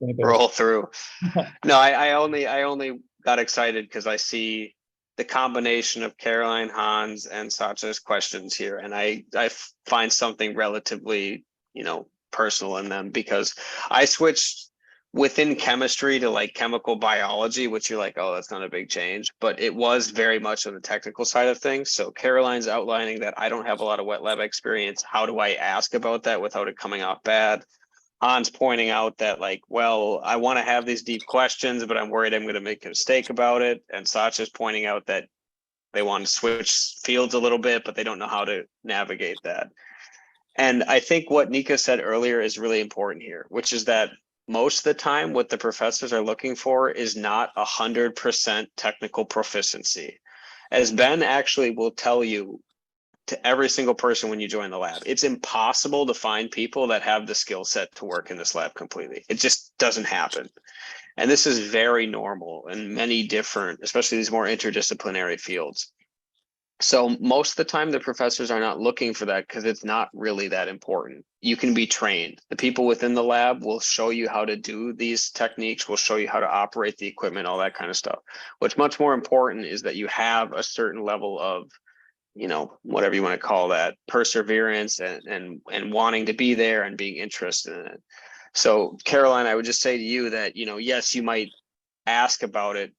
then roll through. No, I only got excited because I see the combination of Caroline, Hans, and Satya's questions here, and I find something relatively, personal in them, because I switched within chemistry to like chemical biology, which you're like, oh, that's not a big change, but it was very much on the technical side of things. So Caroline's outlining that I don't have a lot of wet lab experience. How do I ask about that without it coming off bad? Hans pointing out that like, well, I want to have these deep questions, but I'm worried I'm going to make a mistake about it. And Satya's pointing out that They want to switch fields a little bit, but they don't know how to navigate that. And I think what Nika said earlier is really important here, which is that most of the time what the professors are looking for is not 100% technical proficiency. As Ben actually will tell you to every single person when you join the lab, it's impossible to find people that have the skill set to work in this lab completely. It just doesn't happen. And this is very normal in many different, especially these more interdisciplinary fields. So most of the time the professors are not looking for that because it's not really that important. You can be trained. The people within the lab will show you how to do these techniques, will show you how to operate the equipment, all that kind of stuff. What's much more important is that you have a certain level of, you know, whatever you want to call that, perseverance and wanting to be there and being interested in it. So Caroline, I would just say to you that, you know, yes, you might ask about it.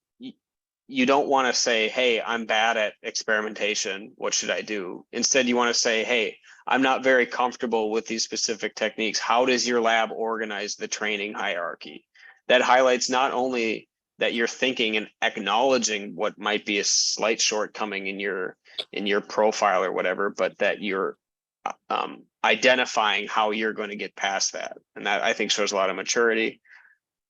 You don't want to say, hey, I'm bad at experimentation. What should I do? Instead, you want to say, hey, I'm not very comfortable with these specific techniques. How does your lab organize the training hierarchy? That highlights not only that you're thinking and acknowledging what might be a slight shortcoming in your profile or whatever, but that you're identifying how you're going to get past that. And that I think shows a lot of maturity.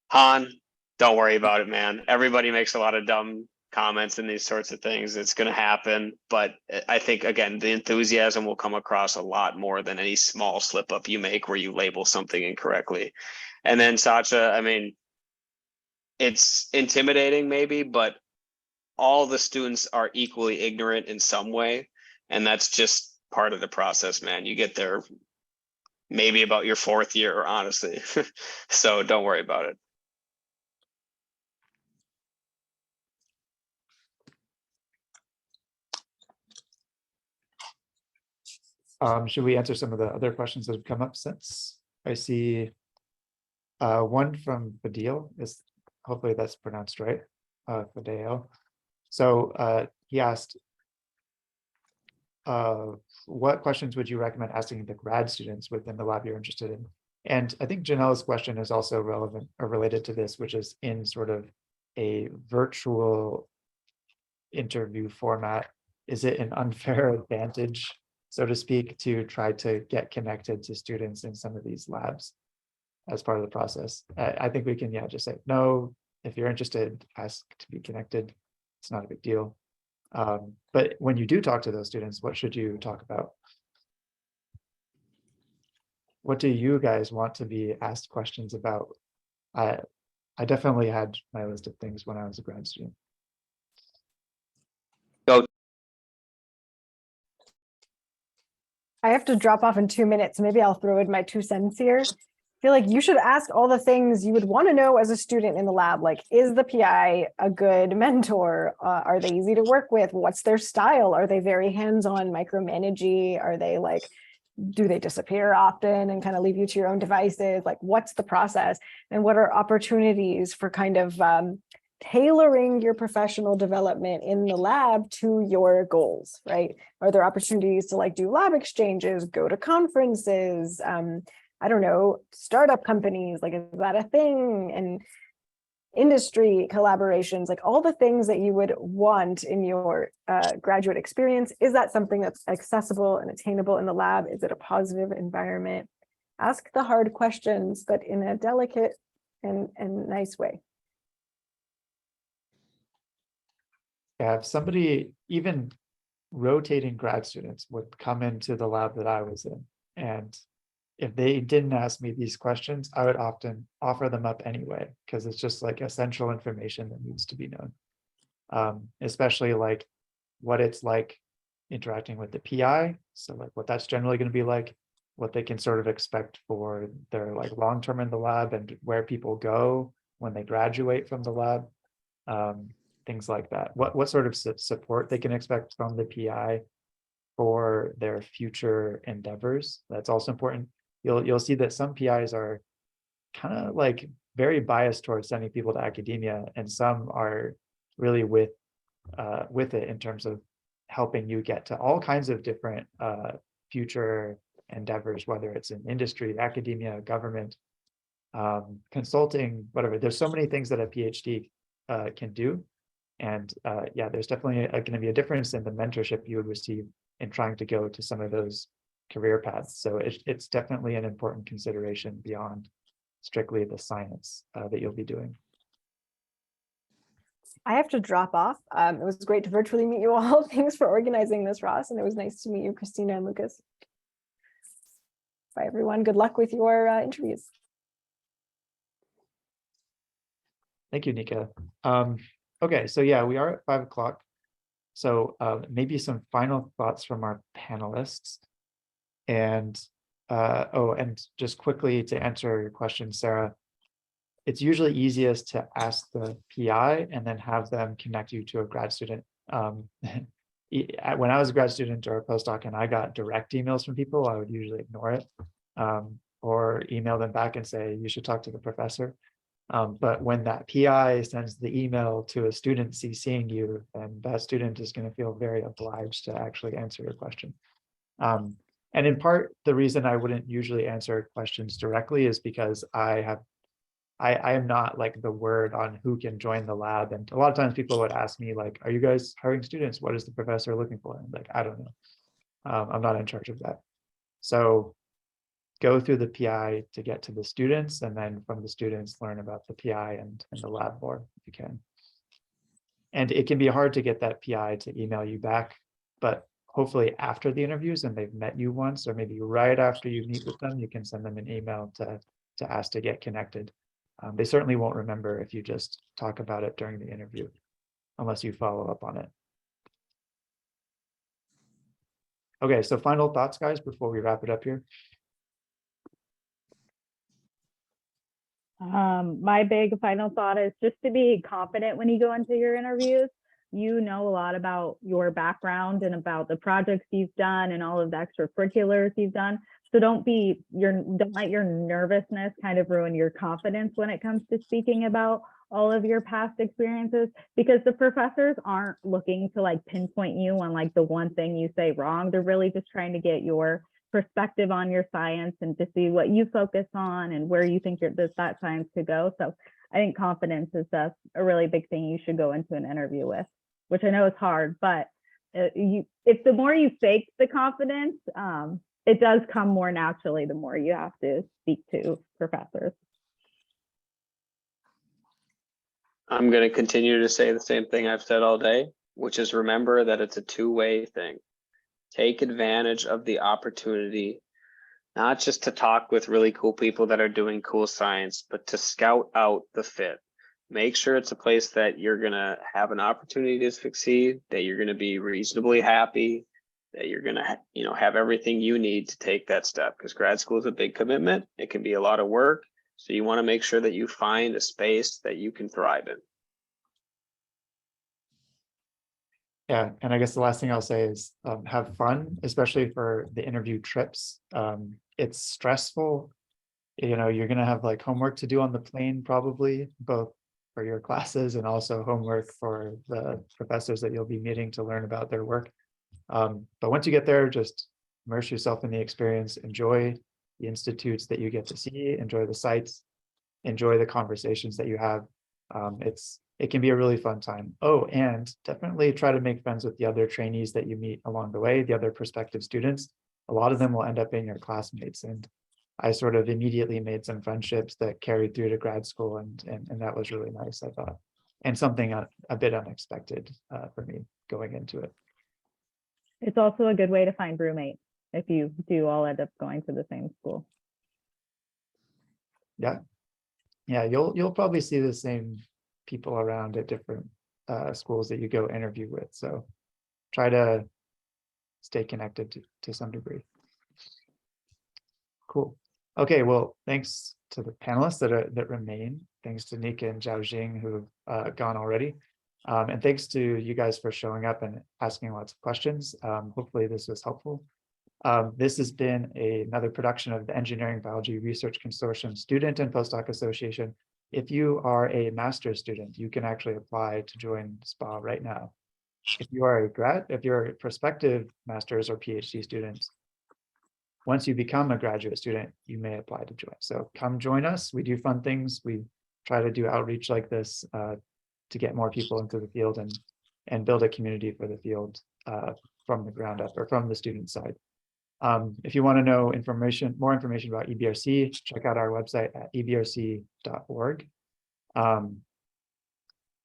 Han, don't worry about it, man. Everybody makes a lot of dumb comments and these sorts of things. It's going to happen. But I think, again, the enthusiasm will come across a lot more than any small slip up you make where you label something incorrectly. And then Sacha, I mean, it's intimidating maybe, but all the students are equally ignorant in some way. And that's just part of the process, man. You get there maybe about your 4th year, honestly. So don't worry about it. Should we answer some of the other questions that have come up since? I see one from Fadil, is hopefully that's pronounced right, Fadil. So he asked, what questions would you recommend asking the grad students within the lab you're interested in? And I think Janelle's question is also relevant or related to this, which is in sort of a virtual interview format. Is it an unfair advantage, so to speak, to try to get connected to students in some of these labs as part of the process? I think we can, yeah, just say, no, if you're interested, ask to be connected. It's not a big deal. But when you do talk to those students, what should you talk about? What do you guys want to be asked questions about? I definitely had my list of things when I was a grad student. I have to drop off in 2 minutes. Maybe I'll throw in my 2 cents here. I feel like you should ask all the things you would want to know as a student in the lab. Like, is the PI a good mentor? Are they easy to work with? What's their style? Are they very hands-on, micromanagey? Are they like, do they disappear often and kind of leave you to your own devices? Like, what's the process? And what are opportunities for kind of tailoring your professional development in the lab to your goals, right? Are there opportunities to like do lab exchanges, go to conferences, I don't know, startup companies, like, is that a thing? And industry collaborations, like all the things that you would want in your graduate experience. Is that something that's accessible and attainable in the lab? Is it a positive environment? Ask the hard questions, but in a delicate and nice way. Yeah, if somebody, even rotating grad students, would come into the lab that I was in, and if they didn't ask me these questions, I would often offer them up anyway, because it's just like essential information that needs to be known. Especially like what it's like interacting with the PI. So like what that's generally going to be like, what they can sort of expect for their like long-term in the lab, and where people go when they graduate from the lab. Things like that. What sort of support they can expect from the PI for their future endeavors. That's also important. You'll see that some PIs are kind of like very biased towards sending people to academia, and some are really with it in terms of helping you get to all kinds of different future endeavors, whether it's in industry, academia, government, consulting, whatever. There's so many things that a PhD can do. And yeah, there's definitely going to be a difference in the mentorship you would receive in trying to go to some of those career paths. So it's definitely an important consideration beyond strictly the science that you'll be doing. I have to drop off. It was great to virtually meet you all. Thanks for organizing this, Ross. And it was nice to meet you, Christina and Lucas. Bye, everyone. Good luck with your interviews. Thank you, Nika. Okay, so yeah, we are at 5 o'clock. So maybe some final thoughts from our panelists. And and just quickly to answer your question, Sarah, it's usually easiest to ask the PI and then have them connect you to a grad student. When I was a grad student or a postdoc and I got direct emails from people, I would usually ignore it or email them back and say, you should talk to the professor. But when that PI sends the email to a student CCing you, then that student is going to feel very obliged to actually answer your question. And in part, the reason I wouldn't usually answer questions directly is because I am not like the word on who can join the lab. And a lot of times people would ask me like, are you guys hiring students? What is the professor looking for? And like, I don't know. I'm not in charge of that. So go through the PI to get to the students, and then from the students, learn about the PI and the lab more if you can. And it can be hard to get that PI to email you back, but hopefully after the interviews and they've met you once, or maybe right after you meet with them, you can send them an email to ask to get connected. They certainly won't remember if you just talk about it during the interview, unless you follow up on it. Okay, so final thoughts, guys, before we wrap it up here. My big final thought is just to be confident when you go into your interviews. You know a lot about your background and about the projects you've done and all of the extracurriculars you've done. So don't let your nervousness kind of ruin your confidence when it comes to speaking about all of your past experiences, because the professors aren't looking to like pinpoint you on like the one thing you say wrong. They're really just trying to get your perspective on your science and to see what you focus on and where you think that science could go. So I think confidence is a really big thing you should go into an interview with, which I know is hard, but if the more you fake the confidence, it does come more naturally the more you have to speak to professors. I'm going to continue to say the same thing I've said all day, which is remember that it's a two-way thing. Take advantage of the opportunity, not just to talk with really cool people that are doing cool science, but to scout out the fit. Make sure it's a place that you're going to have an opportunity to succeed, that you're going to be reasonably happy, that you're going to have everything you need to take that step, because grad school is a big commitment. It can be a lot of work. So you want to make sure that you find a space that you can thrive in. Yeah, and I guess the last thing I'll say is have fun, especially for the interview trips. It's stressful. You're going to have like homework to do on the plane, probably, both for your classes and also homework for the professors that you'll be meeting to learn about their work. But once you get there, just immerse yourself in the experience, enjoy the institutes that you get to see, enjoy the sites, enjoy the conversations that you have. It can be a really fun time. Oh, and definitely try to make friends with the other trainees that you meet along the way, the other prospective students. A lot of them will end up being your classmates. And I sort of immediately made some friendships that carried through to grad school. And that was really nice, I thought. And something a bit unexpected for me going into it. It's also a good way to find roommates if you do all end up going to the same school. Yeah. Yeah, you'll probably see the same people around at different schools that you go interview with. So try to stay connected to some degree. Cool. Okay, well, thanks to the panelists that remain. Thanks to Nika and Zhaojing who have gone already. And thanks to you guys for showing up and asking lots of questions. Hopefully this was helpful. This has been another production of the Engineering Biology Research Consortium Student and Postdoc Association. If you are a master's student, you can actually apply to join SPA right now. If you're a prospective master's or PhD student, once you become a graduate student, you may apply to join. So come join us. We do fun things. We try to do outreach like this to get more people into the field and build a community for the field from the ground up or from the student side. If you want to know more information about EBRC, check out our website at ebrc.org.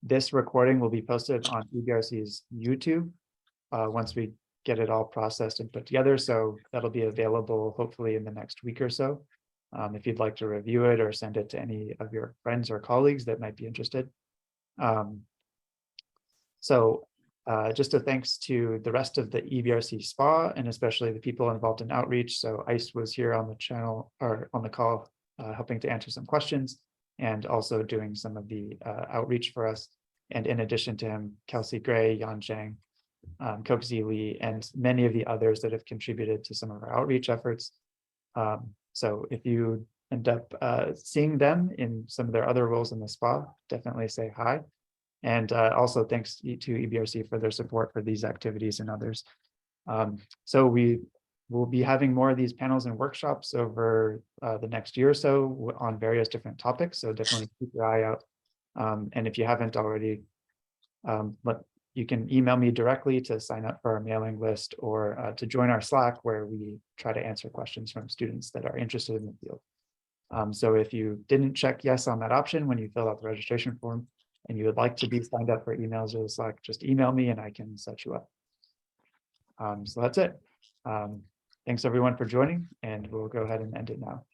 This recording will be posted on EBRC's YouTube once we get it all processed and put together. So that'll be available hopefully in the next week or so. If you'd like to review it or send it to any of your friends or colleagues that might be interested. Just a thanks to the rest of the EBRC SPA and especially the people involved in outreach. So ICE was here on the channel or on the call, helping to answer some questions and also doing some of the outreach for us. And in addition to him, Kelsey Gray, Yan Zhang, Koksi Lee, and many of the others that have contributed to some of our outreach efforts. So if you end up seeing them in some of their other roles in the SPA, definitely say hi. And also thanks to EBRC for their support for these activities and others. So we will be having more of these panels and workshops over the next year or so on various different topics. So definitely keep your eye out. And if you haven't already, you can email me directly to sign up for our mailing list or to join our Slack where we try to answer questions from students that are interested in the field. So if you didn't check yes on that option when you filled out the registration form and you would like to be signed up for emails or Slack, just email me and I can set you up. So that's it. Thanks everyone for joining, and we'll go ahead and end it now.